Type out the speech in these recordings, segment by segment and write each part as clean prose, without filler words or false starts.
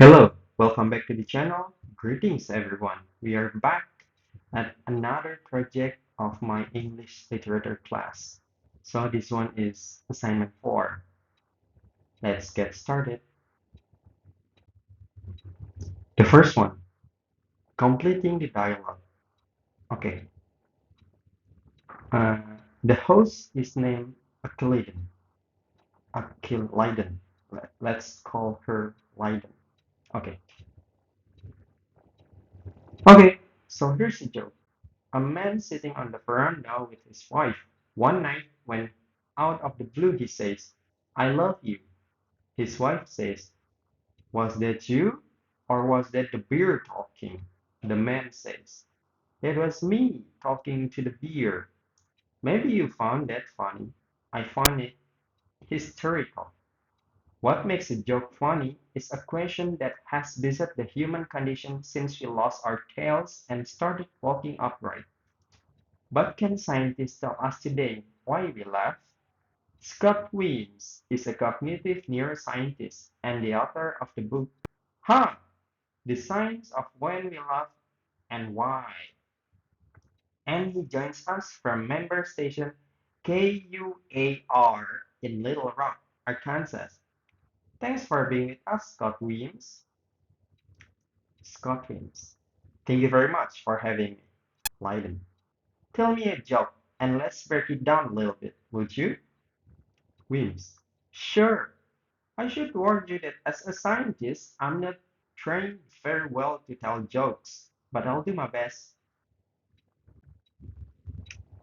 Hello, welcome back to the channel. Greetings everyone. We are back at another project of my English literature class. So this one is assignment 4. Let's get started. The first one, completing the dialogue. Okay, uh, the host is named Achilliden. Achilliden. Let's call her Leiden. Okay, okay, so here's the joke. A man sitting on the veranda with his wife. One night, when out of the blue he says, I love you. His wife says, was that you? Or was that the beer talking? The man says, it was me talking to the beer. Maybe you found that funny. I found it hysterical. What makes a joke funny is a question that has beset the human condition since we lost our tails and started walking upright. But can scientists tell us today why we laugh? Scott Williams is a cognitive neuroscientist and the author of the book, Huh! The Science of When We Laugh and Why. And he joins us from member station KUAR in Little Rock, Arkansas. Thanks for being with us, Scott Williams. Scott Williams. Thank you very much for having me, Leiden. Tell me a joke and let's break it down a little bit, would you? Williams. Sure. I should warn you that as a scientist, I'm not trained very well to tell jokes, but I'll do my best.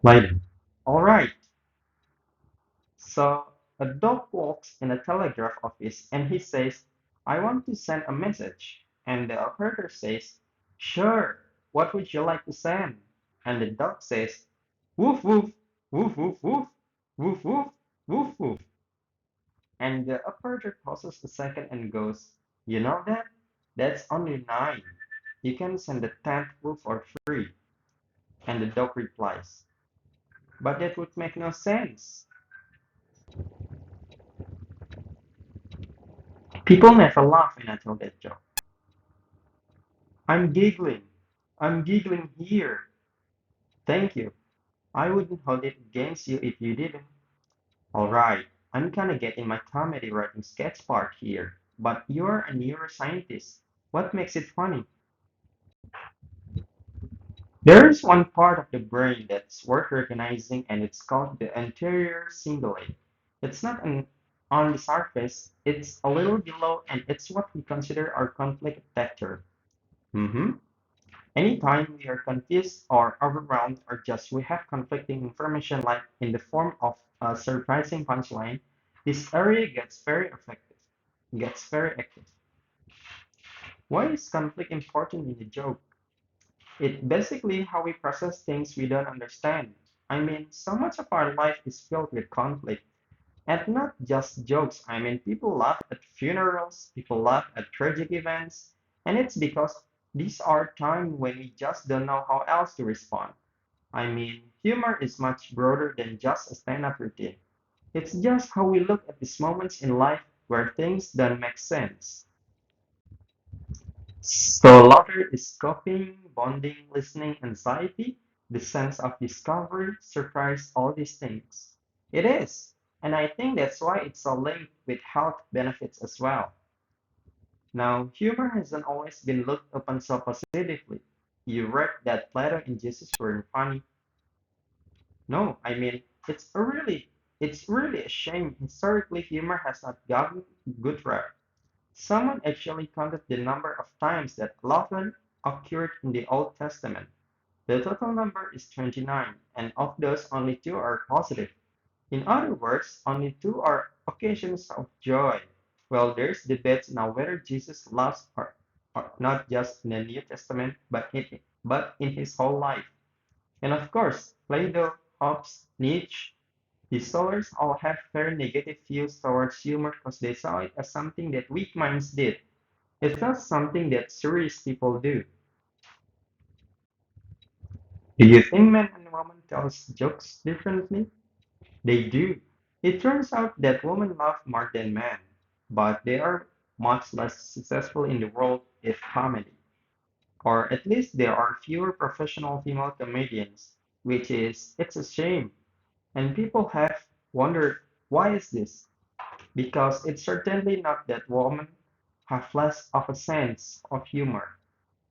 Later. All right. So a dog walks in a telegraph office and he says, I want to send a message. And the operator says, sure. What would you like to send? And the dog says, woof woof, woof woof woof, woof woof, woof woof. And the operator pauses a second and goes, you know that? That's only nine. You can send the tenth wolf for free. And the dog replies, but that would make no sense. People never laugh when I tell that joke. I'm giggling. I'm giggling here. Thank you. I wouldn't hold it against you if you didn't. Alright, I'm kinda getting my comedy writing sketch part here. But you're a neuroscientist. What makes it funny? There is one part of the brain that's worth recognizing, and it's called the anterior cingulate. It's not on the surface, it's a little below, and it's what we consider our conflict detector. hmm Anytime we are confused or overwhelmed, or just we have conflicting information, like in the form of a surprising punchline, this area gets very active. Why is conflict important in the joke? It's basically how we process things we don't understand. I mean, so much of our life is filled with conflict. And not just jokes. I mean, people laugh at funerals, people laugh at tragic events, and it's because these are times when we just don't know how else to respond. I mean, humor is much broader than just a stand-up routine. It's just how we look at these moments in life where things don't make sense. So laughter is coping, bonding, listening, anxiety, the sense of discovery, surprise, all these things. It is. And I think that's why it's so linked with health benefits as well. Now, humor hasn't always been looked upon so positively. You read that Plato and Jesus weren't funny. No, I mean, it's really a shame historically humor has not gotten good rep. Someone actually counted the number of times that laughter occurred in the Old Testament. The total number is 29, and of those, only two are positive. In other words, only two are occasions of joy. Well, there's debate now whether Jesus laughs or not just in the New Testament, but in his whole life. And of course, Plato, Hobbes, Nietzsche, these scholars all have very negative views towards humor because they saw it as something that weak minds did. It's not something that serious people do. Do you think men and women tell jokes differently? They do. It turns out that women laugh more than men, but they are much less successful in the world of comedy. Or at least there are fewer professional female comedians, which is it's a shame. And people have wondered why is this? Because it's certainly not that women have less of a sense of humor.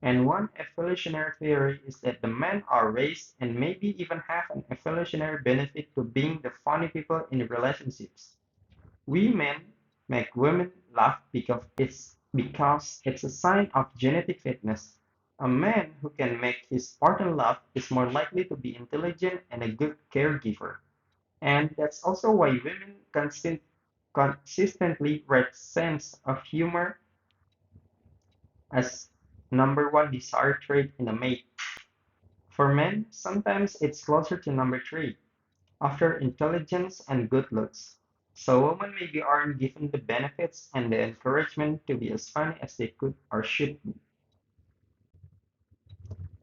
And one evolutionary theory is that the men are raised and maybe even have an evolutionary benefit to being the funny people in relationships. We men make women laugh because it's a sign of genetic fitness. A man who can make his partner laugh is more likely to be intelligent and a good caregiver. And that's also why women consistently rate sense of humor as number one desired trait in a mate. For men, sometimes it's closer to number three, after intelligence and good looks. So women maybe aren't given the benefits and the encouragement to be as funny as they could or should be.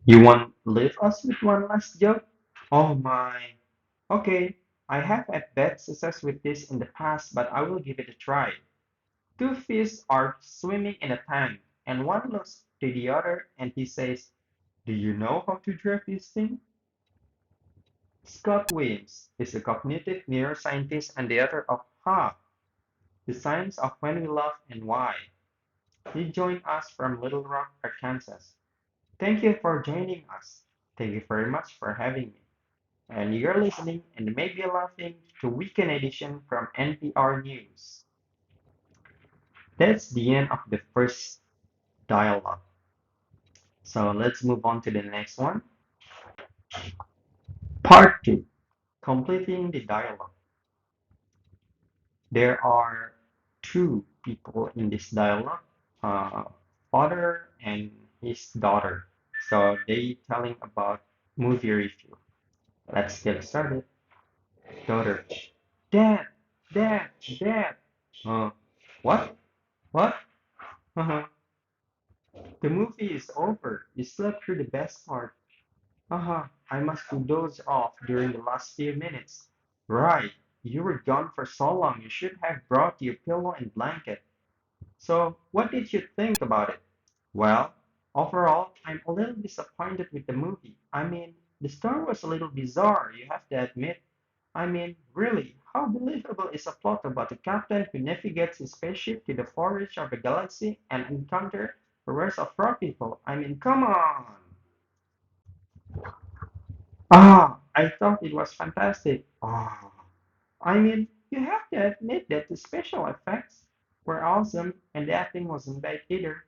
You want to leave us with one last joke? Oh my. Okay, I have had bad success with this in the past, but I will give it a try. Two fish are swimming in a tank, and one looks to the other and he says, do you know how to drive this thing? Scott Williams is a cognitive neuroscientist and the author of Ha! The Science of When We Laugh and Why. He joined us from Little Rock, Arkansas. Thank you for joining us. Thank you very much for having me. And you're listening and maybe laughing to Weekend Edition from NPR News. That's the end of the first dialogue. So let's move on to the next one. Part 2, completing the dialogue. There are two people in this dialogue, uh, father and his daughter. So they telling about movie review. Let's get started. Daughter, Dad, Dad, Dad. Uh, what? What? Uh-huh. The movie is over. You slept through the best part. Uh-huh. I must do those off during the last few minutes. Right. You were gone for so long. You should have brought your pillow and blanket. So, what did you think about it? Well, overall, I'm a little disappointed with the movie. I mean, the story was a little bizarre, you have to admit. I mean, really, how believable is a plot about a captain who navigates his spaceship to the far reach of the galaxy and encounter the rest of rock people? I mean, come on! Ah, I thought it was fantastic. Ah, I mean, you have to admit that the special effects were awesome and the acting wasn't bad either.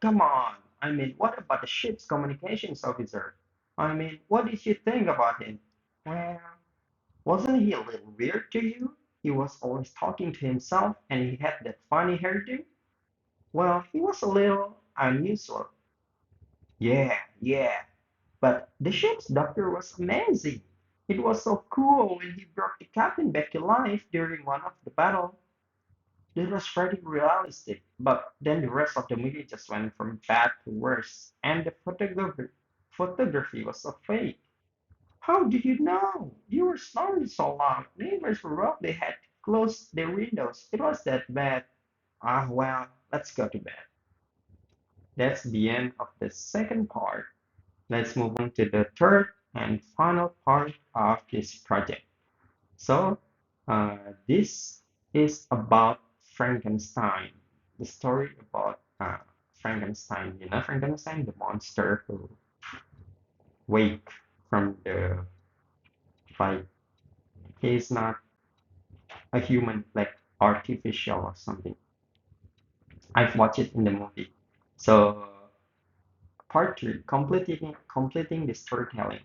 Come on. I mean, what about the ship's communications officer? I mean, what did you think about him? Well, wasn't he a little weird to you? He was always talking to himself and he had that funny hairdo? Well, he was a little unusual. Yeah, yeah. But the ship's doctor was amazing. It was so cool when he brought the captain back to life during one of the battles. It was pretty realistic, but then the rest of the movie just went from bad to worse, and the photography was so fake. How did you know? You were snoring so loud. Neighbors were rough. They had to close their windows. It was that bad. Ah, well, let's go to bed. That's the end of the second part. Let's move on to the third and final part of this project. So, this is about Frankenstein, the story about Frankenstein. You know, Frankenstein, the monster who wake from the fight. He's not a human, like artificial or something. I've watched it in the movie. So, part three, completing the storytelling.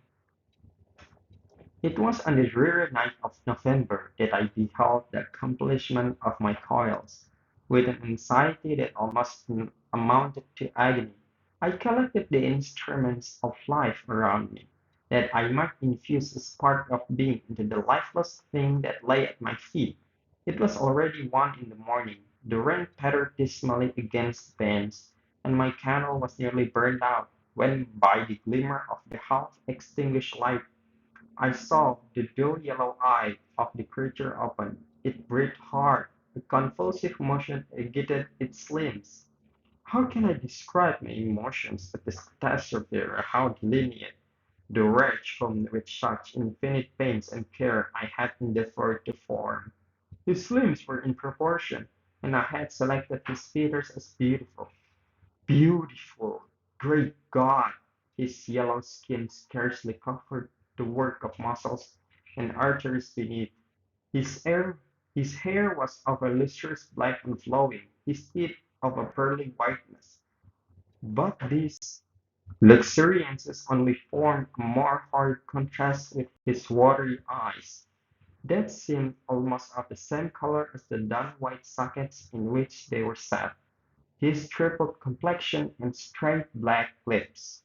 It was on the dreary night of November that I beheld the accomplishment of my toils. With an anxiety that almost amounted to agony, I collected the instruments of life around me, that I might infuse a spark of being into the lifeless thing that lay at my feet. It was already 1 in the morning. The rain pattered dismally against the panes, and my candle was nearly burned out, when by the glimmer of the half-extinguished light I saw the dull yellow eye of the creature open. It breathed hard. A convulsive motion agitated its limbs. How can I describe my emotions at this catastrophe or how delineate the wretch whom with such infinite pains and care I had endeavored to form? His limbs were in proportion, and I had selected his features as beautiful. Beautiful! Great God! His yellow skin scarcely covered the work of muscles and arteries beneath. His hair, his hair was of a lustrous black and flowing, his teeth of a pearly whiteness. But these luxuriances only formed a more horrid contrast with his watery eyes, that seemed almost of the same color as the dun-white sockets in which they were set, his triple complexion and straight black lips.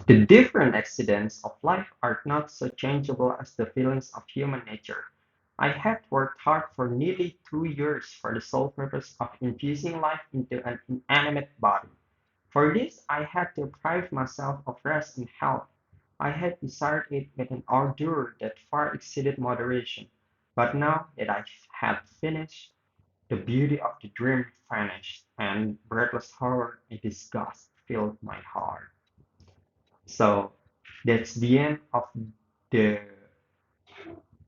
The different accidents of life are not so changeable as the feelings of human nature. I had worked hard for nearly 2 years for the sole purpose of infusing life into an inanimate body. For this I had deprived myself of rest and health. I had desired it with an ardor that far exceeded moderation. But now that I had finished, the beauty of the dream vanished, and breathless horror and disgust filled my heart. So that's the end the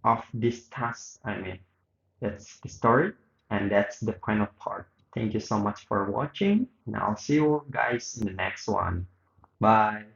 of this task. I mean, that's the story, and that's the final part. Thank you so much for watching, and I'll see you guys in the next one. Bye.